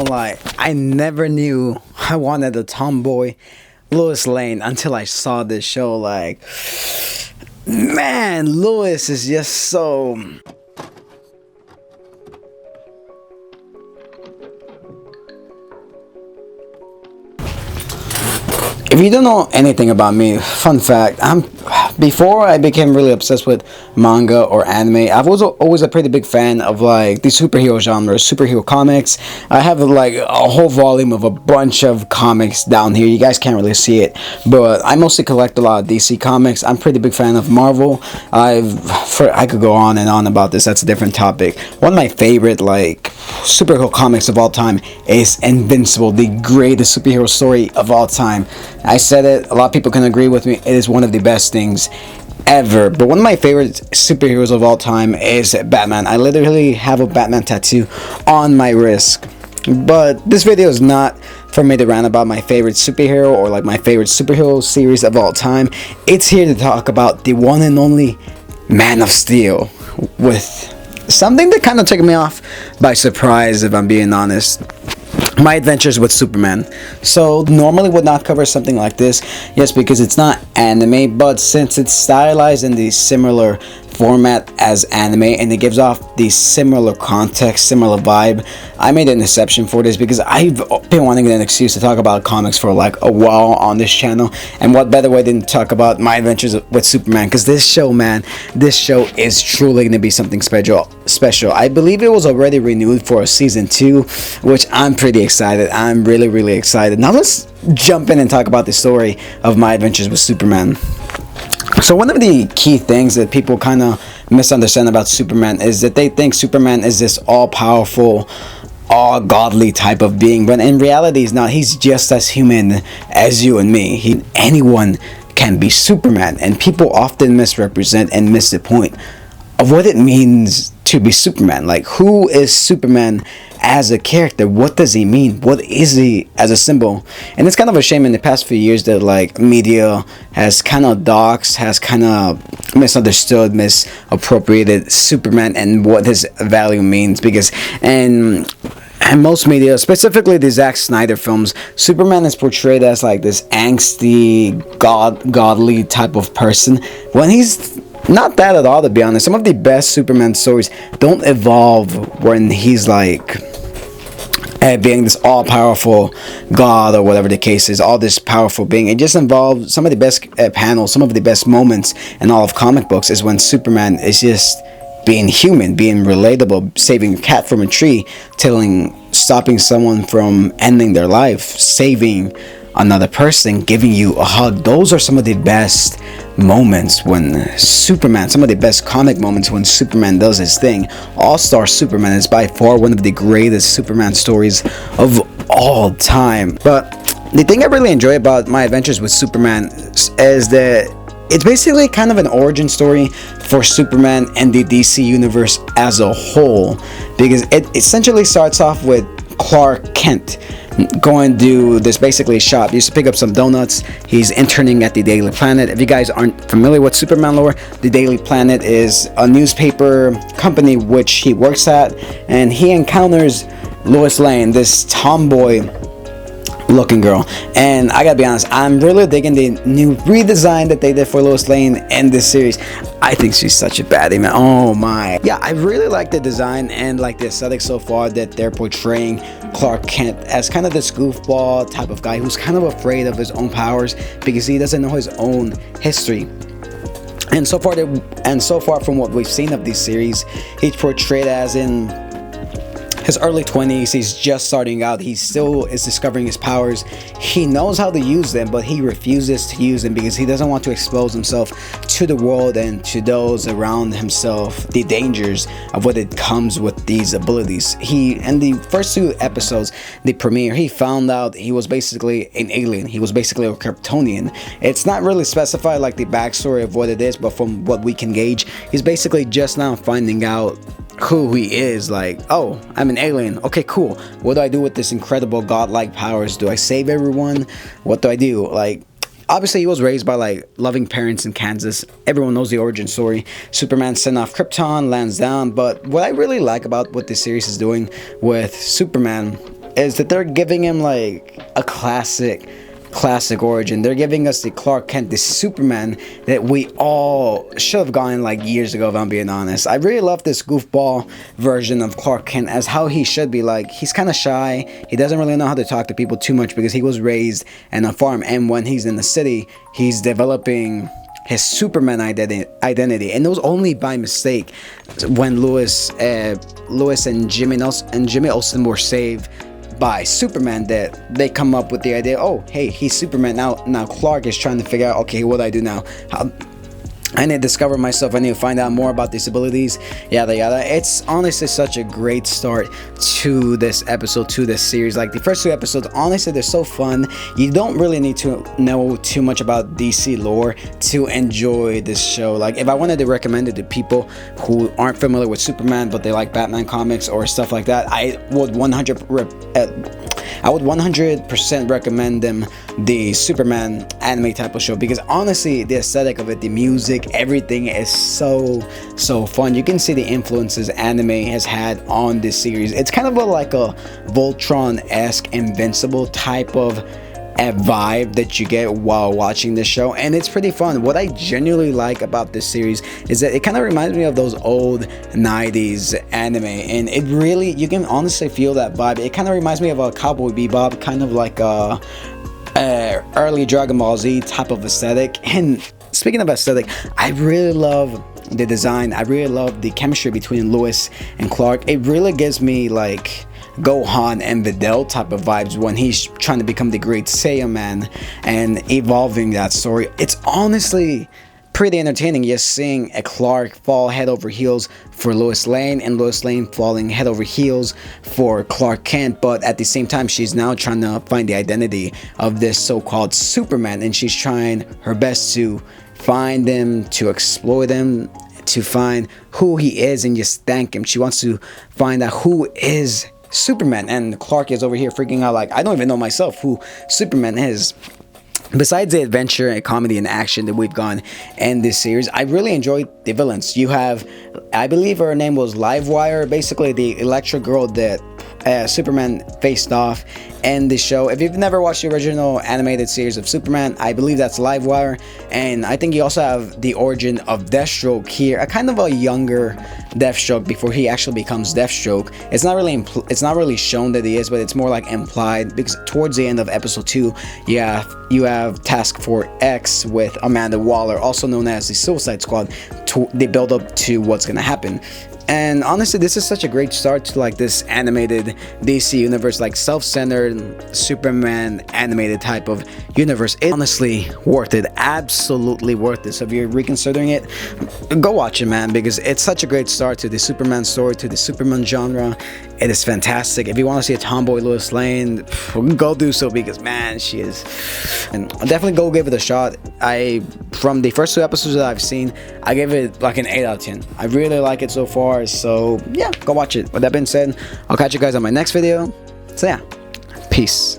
gonna lie, I never knew I wanted a tomboy Lois Lane until I saw this show. Like, man, Lois is just so... If you don't know anything about me, fun fact, before I became really obsessed with manga or anime, I was always a pretty big fan of like the superhero genre, superhero comics. I have like a whole volume of a bunch of comics down here. You guys can't really see it, but I mostly collect a lot of DC comics. I'm pretty big fan of Marvel. I could go on and on about this. That's a different topic. One of my favorite like superhero comics of all time is Invincible, the greatest superhero story of all time. I said it, a lot of people can agree with me. It is one of the best things ever. But one of my favorite superheroes of all time is Batman. I literally have a Batman tattoo on my wrist. But this video is not for me to rant about my favorite superhero or like my favorite superhero series of all time. It's here to talk about the one and only Man of Steel, with something that kind of took me off by surprise, if I'm being honest. My adventures with Superman. So normally would not cover something like this, yes, because it's not anime, but since it's stylized in the similar format as anime and it gives off the similar context, similar vibe, I made an exception for this because I've been wanting an excuse to talk about comics for like a while on this channel, and what better way than to talk about my adventures with Superman, because this show, man, this show is truly going to be something special. I believe it was already renewed for a season 2, which I'm pretty excited. I'm really excited. Now let's jump in and talk about the story of my adventures with Superman. So one of the key things that people kind of misunderstand about Superman is that they think Superman is this all-powerful, all-godly type of being, but in reality he's not. He's just as human as you and me. Anyone can be Superman, and people often misrepresent and miss the point of what it means to be Superman. Like, who is Superman as a character? What does he mean? What is he as a symbol? And it's kind of a shame in the past few years that like media has kind of doxed, has kind of misunderstood, misappropriated Superman and what his value means, because and most media, specifically the Zack Snyder films, Superman is portrayed as like this angsty, godly type of person, when he's not that at all, to be honest. Some of the best Superman stories don't evolve when he's like being this all-powerful god or whatever the case is, all this powerful being. It just involves some of the best panels, some of the best moments in all of comic books is when Superman is just being human, being relatable, saving a cat from a tree, stopping someone from ending their life, saving another person, giving you a hug. Those are some of the best moments when Superman, some of the best comic moments when Superman does his thing. All-Star Superman is by far one of the greatest Superman stories of all time. But the thing I really enjoy about my adventures with Superman is that it's basically kind of an origin story for Superman and the DC universe as a whole, because it essentially starts off with Clark Kent going to this basically shop. He used to pick up some donuts. He's interning at the Daily Planet. If you guys aren't familiar with Superman lore, the Daily Planet is a newspaper company which he works at, and he encounters Lois Lane, this tomboy looking girl. And I gotta be honest, I'm really digging the new redesign that they did for Lois Lane in this series. I think she's such a baddie, man. Oh my. Yeah, I really like the design and like the aesthetic so far, that they're portraying Clark Kent as kind of this goofball type of guy who's kind of afraid of his own powers because he doesn't know his own history. And so far from what we've seen of this series, he's portrayed as in his early 20s. He's just starting out. He still is discovering his powers. He knows how to use them, but he refuses to use them because he doesn't want to expose himself to the world and to those around himself, the dangers of what it comes with these abilities. He, in the first 2 episodes, the premiere, he found out he was basically an alien. He was basically a Kryptonian. It's not really specified like the backstory of what it is, but from what we can gauge, he's basically just now finding out who he is. Like, oh, I'm an alien. Okay, cool. What do I do with this incredible godlike powers? Do I save everyone? What do I do? Like, obviously he was raised by like loving parents in Kansas. Everyone knows the origin story. Superman sent off Krypton, lands down. But what I really like about what this series is doing with Superman is that they're giving him like a classic origin. They're giving us the Clark Kent, the Superman that we all should have gotten like years ago, if I'm being honest. I really love this goofball version of Clark Kent as how he should be. Like, he's kind of shy. He doesn't really know how to talk to people too much because he was raised in a farm, and when he's in the city, he's developing his Superman identity, and it was only by mistake when Lois and Jimmy Olsen were saved by Superman that they come up with the idea, oh hey, he's Superman now. Clark is trying to figure out, okay, what do I do now? I need to discover myself. I need to find out more about these abilities, yada yada. It's honestly such a great start to this episode, to this series. Like, the first 2 episodes, honestly, they're so fun. You don't really need to know too much about DC lore to enjoy this show. Like, if I wanted to recommend it to people who aren't familiar with Superman but they like Batman comics or stuff like that, I would 100% recommend them the Superman anime type of show, because honestly, the aesthetic of it, the music, everything is so fun. You can see the influences anime has had on this series. It's kind of like a Voltron-esque Invincible type of a vibe that you get while watching this show, and it's pretty fun. What I genuinely like about this series is that it kind of reminds me of those old 90s anime, and it really, you can honestly feel that vibe. It kind of reminds me of a Cowboy Bebop, kind of like a early Dragon Ball Z type of aesthetic. And speaking of aesthetic, I really love the design. I really love the chemistry between Lois and Clark. It really gives me like Gohan and Videl type of vibes when he's trying to become the great Saiyan man and evolving that story. It's honestly pretty entertaining just seeing a Clark fall head over heels for Lois Lane, and Lois Lane falling head over heels for Clark Kent, but at the same time she's now trying to find the identity of this so-called Superman, and she's trying her best to find him, to exploit him, to find who he is and just thank him. She wants to find out who is Superman, and Clark is over here freaking out like, I don't even know myself who Superman is. Besides the adventure and comedy and action that we've gone in this series, I really enjoyed the villains. You have, I believe her name was Livewire, basically the Electra girl that Superman faced off in the show. If you've never watched the original animated series of Superman, I believe that's Livewire. And I think you also have the origin of Deathstroke here, a kind of a younger Deathstroke before he actually becomes Deathstroke. It's not really shown that he is, but it's more like implied, because towards the end of episode 2, you have Task Force X with Amanda Waller, also known as the Suicide Squad, they build up to what's gonna happen. And honestly, this is such a great start to like this animated DC universe, like self-centered Superman animated type of universe. It's honestly worth it, absolutely worth it. So if you're reconsidering it, go watch it, man, because it's such a great start to the Superman story, to the Superman genre. It is fantastic. If you want to see a tomboy Lois Lane, go do so, because man, she is. And definitely go give it a shot. From the first 2 episodes that I've seen, I gave it like an 8 out of 10. I really like it so far. So yeah, go watch it. With that being said, I'll catch you guys on my next video. So yeah, peace.